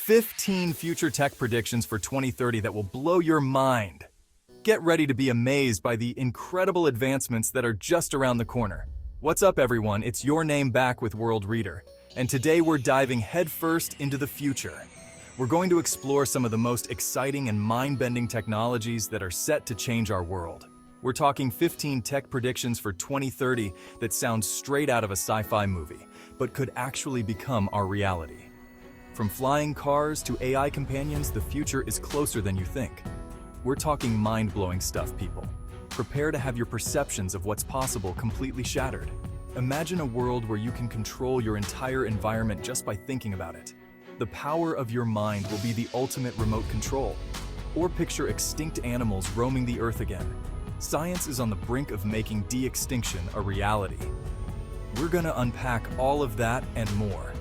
15 future tech predictions for 2030 that will blow your mind. Get ready to be amazed by the incredible advancements that are just around the corner. What's up, everyone? It's your name back with World Reader, and today we're diving headfirst into the future. We're going to explore some of the most exciting and mind-bending technologies that are set to change our world. We're talking 15 tech predictions for 2030 that sound straight out of a sci-fi movie, but could actually become our reality. From flying cars to AI companions, the future is closer than you think. We're talking mind-blowing stuff, people. Prepare to have your perceptions of what's possible completely shattered. Imagine a world where you can control your entire environment just by thinking about it. The power of your mind will be the ultimate remote control. Or picture extinct animals roaming the earth again. Science is on the brink of making de-extinction a reality. We're gonna unpack all of that and more.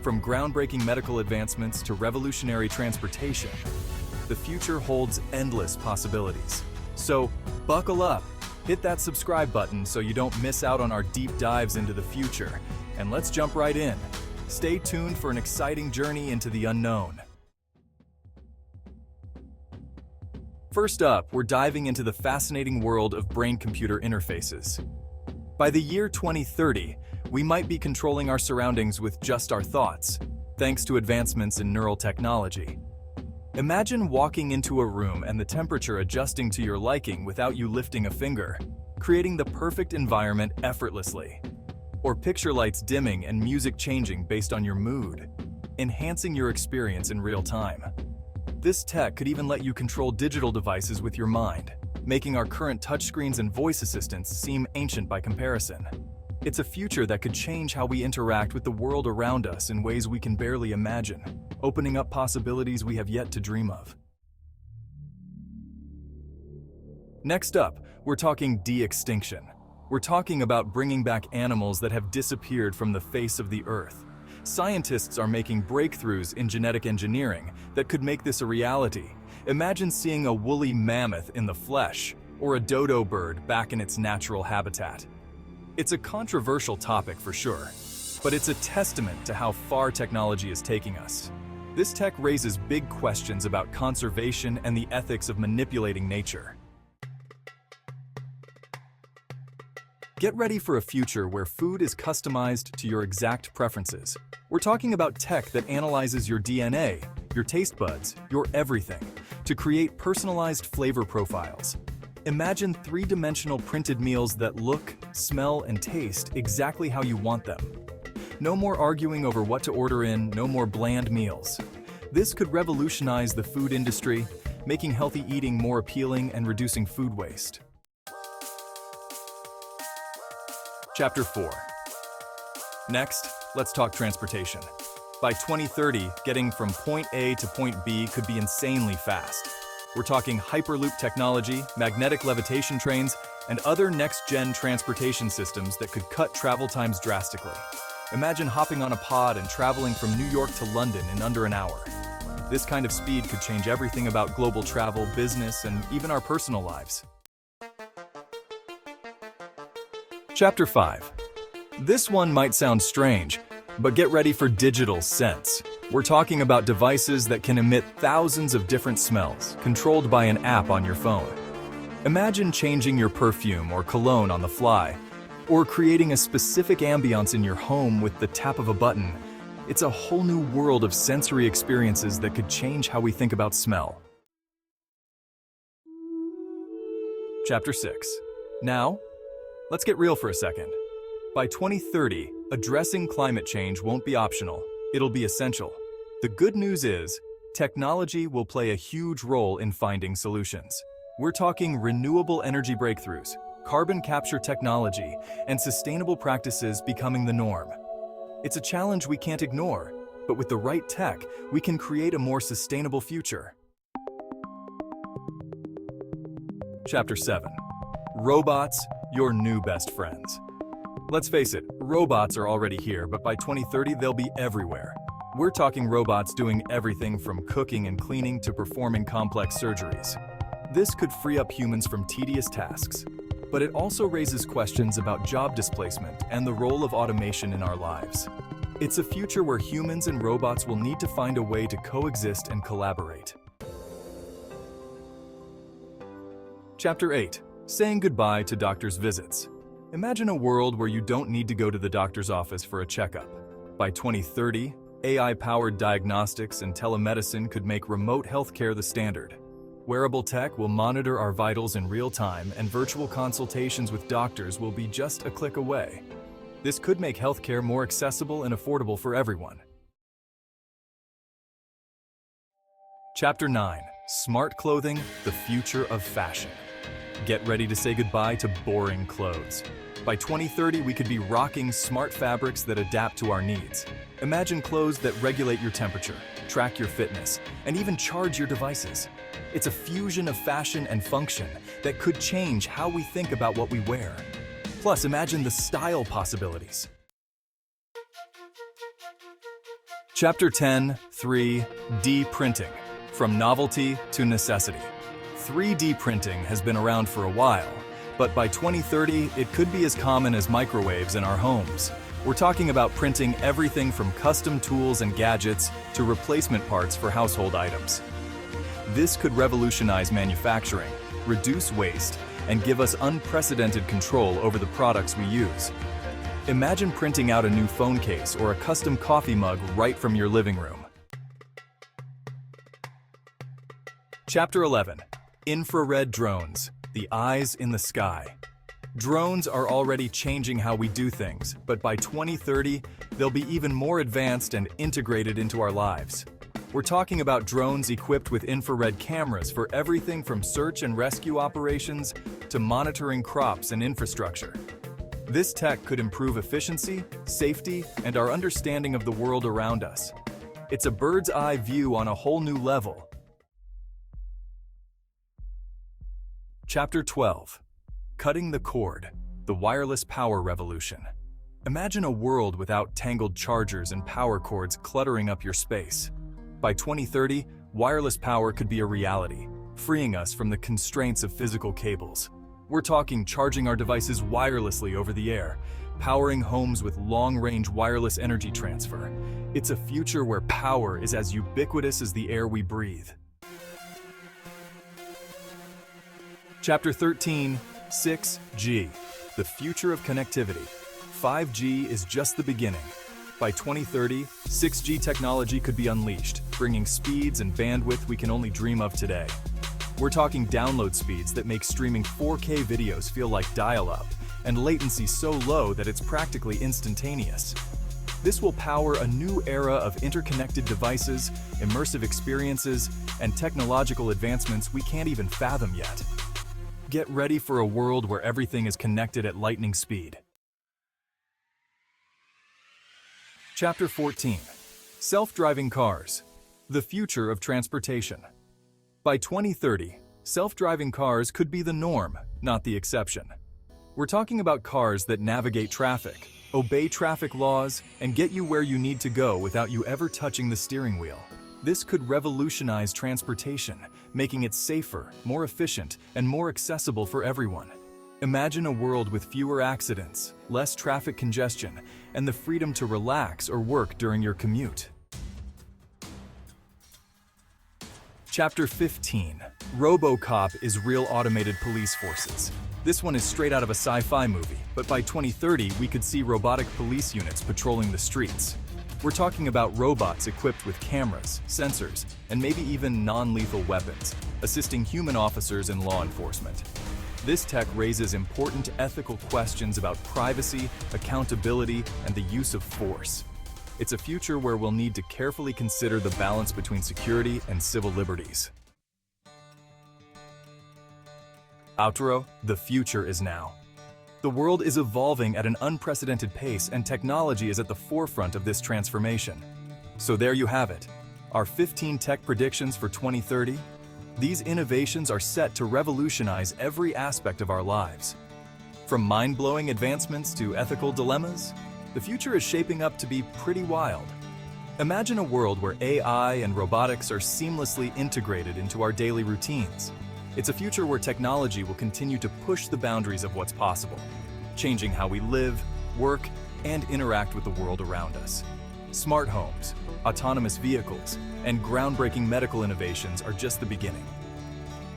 From groundbreaking medical advancements to revolutionary transportation, the future holds endless possibilities. So, buckle up, hit that subscribe button so you don't miss out on our deep dives into the future, and let's jump right in. Stay tuned for an exciting journey into the unknown. First up, we're diving into the fascinating world of brain-computer interfaces. By the year 2030, we might be controlling our surroundings with just our thoughts, thanks to advancements in neural technology. Imagine walking into a room and the temperature adjusting to your liking without you lifting a finger, creating the perfect environment effortlessly. Or picture lights dimming and music changing based on your mood, enhancing your experience in real time. This tech could even let you control digital devices with your mind, making our current touchscreens and voice assistants seem ancient by comparison. It's a future that could change how we interact with the world around us in ways we can barely imagine, opening up possibilities we have yet to dream of. Next up, we're talking de-extinction. We're talking about bringing back animals that have disappeared from the face of the earth. Scientists are making breakthroughs in genetic engineering that could make this a reality. Imagine seeing a woolly mammoth in the flesh, or a dodo bird back in its natural habitat. It's a controversial topic for sure, but it's a testament to how far technology is taking us. This tech raises big questions about conservation and the ethics of manipulating nature. Get ready for a future where food is customized to your exact preferences. We're talking about tech that analyzes your DNA, your taste buds, your everything, to create personalized flavor profiles. Imagine three-dimensional printed meals that look, smell, and taste exactly how you want them. No more arguing over what to order in, no more bland meals. This could revolutionize the food industry, making healthy eating more appealing and reducing food waste. Chapter 4. Next, let's talk transportation. By 2030, getting from point A to point B could be insanely fast. We're talking Hyperloop technology, magnetic levitation trains, and other next-gen transportation systems that could cut travel times drastically. Imagine hopping on a pod and traveling from New York to London in under an hour. This kind of speed could change everything about global travel, business, and even our personal lives. Chapter 5. This one might sound strange, but get ready for digital scents. We're talking about devices that can emit thousands of different smells, controlled by an app on your phone. Imagine changing your perfume or cologne on the fly, or creating a specific ambiance in your home with the tap of a button. It's a whole new world of sensory experiences that could change how we think about smell. Chapter 6. Now, let's get real for a second. By 2030, addressing climate change won't be optional. It'll be essential. The good news is, technology will play a huge role in finding solutions. We're talking renewable energy breakthroughs, carbon capture technology, and sustainable practices becoming the norm. It's a challenge we can't ignore, but with the right tech, we can create a more sustainable future. Chapter 7. Robots, your new best friends. Let's face it, robots are already here, but by 2030 they'll be everywhere. We're talking robots doing everything from cooking and cleaning to performing complex surgeries. This could free up humans from tedious tasks, but it also raises questions about job displacement and the role of automation in our lives. It's a future where humans and robots will need to find a way to coexist and collaborate. Chapter 8. Saying goodbye to doctor's visits. Imagine a world where you don't need to go to the doctor's office for a checkup. By 2030, AI-powered diagnostics and telemedicine could make remote healthcare the standard. Wearable tech will monitor our vitals in real time, and virtual consultations with doctors will be just a click away. This could make healthcare more accessible and affordable for everyone. Chapter 9. Smart clothing, the future of fashion. Get ready to say goodbye to boring clothes. By 2030, we could be rocking smart fabrics that adapt to our needs. Imagine clothes that regulate your temperature, track your fitness, and even charge your devices. It's a fusion of fashion and function that could change how we think about what we wear. Plus, imagine the style possibilities. Chapter 10. 3D printing. From novelty to necessity. 3D printing has been around for a while, but by 2030, it could be as common as microwaves in our homes. We're talking about printing everything from custom tools and gadgets to replacement parts for household items. This could revolutionize manufacturing, reduce waste, and give us unprecedented control over the products we use. Imagine printing out a new phone case or a custom coffee mug right from your living room. Chapter 11. Infrared drones, the eyes in the sky. Drones are already changing how we do things, but by 2030, they'll be even more advanced and integrated into our lives. We're talking about drones equipped with infrared cameras for everything from search and rescue operations to monitoring crops and infrastructure. This tech could improve efficiency, safety, and our understanding of the world around us. It's a bird's eye view on a whole new level. Chapter 12. Cutting the cord, the wireless power revolution. Imagine a world without tangled chargers and power cords cluttering up your space. By 2030, wireless power could be a reality, freeing us from the constraints of physical cables. We're talking charging our devices wirelessly over the air, powering homes with long-range wireless energy transfer. It's a future where power is as ubiquitous as the air we breathe. Chapter 13. 6G, the future of connectivity. 5G is just the beginning. By 2030, 6G technology could be unleashed, bringing speeds and bandwidth we can only dream of today. We're talking download speeds that make streaming 4K videos feel like dial-up, and latency so low that it's practically instantaneous. This will power a new era of interconnected devices, immersive experiences, and technological advancements we can't even fathom yet. Get ready for a world where everything is connected at lightning speed. Chapter 14. Self-driving cars, the future of transportation. By 2030, self-driving cars could be the norm, not the exception. We're talking about cars that navigate traffic, obey traffic laws, and get you where you need to go without you ever touching the steering wheel. This could revolutionize transportation, making it safer, more efficient, and more accessible for everyone. Imagine a world with fewer accidents, less traffic congestion, and the freedom to relax or work during your commute. Chapter 15. RoboCop is real automated police forces. This one is straight out of a sci-fi movie, but by 2030 we could see robotic police units patrolling the streets. We're talking about robots equipped with cameras, sensors, and maybe even non-lethal weapons, assisting human officers in law enforcement. This tech raises important ethical questions about privacy, accountability, and the use of force. It's a future where we'll need to carefully consider the balance between security and civil liberties. Outro, the future is now. The world is evolving at an unprecedented pace, and technology is at the forefront of this transformation. So there you have it, our 15 tech predictions for 2030. These innovations are set to revolutionize every aspect of our lives. From mind-blowing advancements to ethical dilemmas, the future is shaping up to be pretty wild. Imagine a world where AI and robotics are seamlessly integrated into our daily routines. It's a future where technology will continue to push the boundaries of what's possible, changing how we live, work, and interact with the world around us. Smart homes, autonomous vehicles, and groundbreaking medical innovations are just the beginning.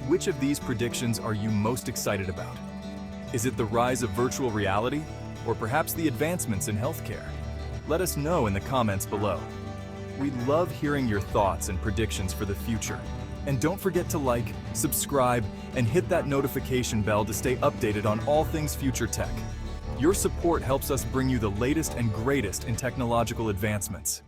Which of these predictions are you most excited about? Is it the rise of virtual reality, or perhaps the advancements in healthcare? Let us know in the comments below. We love hearing your thoughts and predictions for the future. And don't forget to like, subscribe, and hit that notification bell to stay updated on all things future tech. Your support helps us bring you the latest and greatest in technological advancements.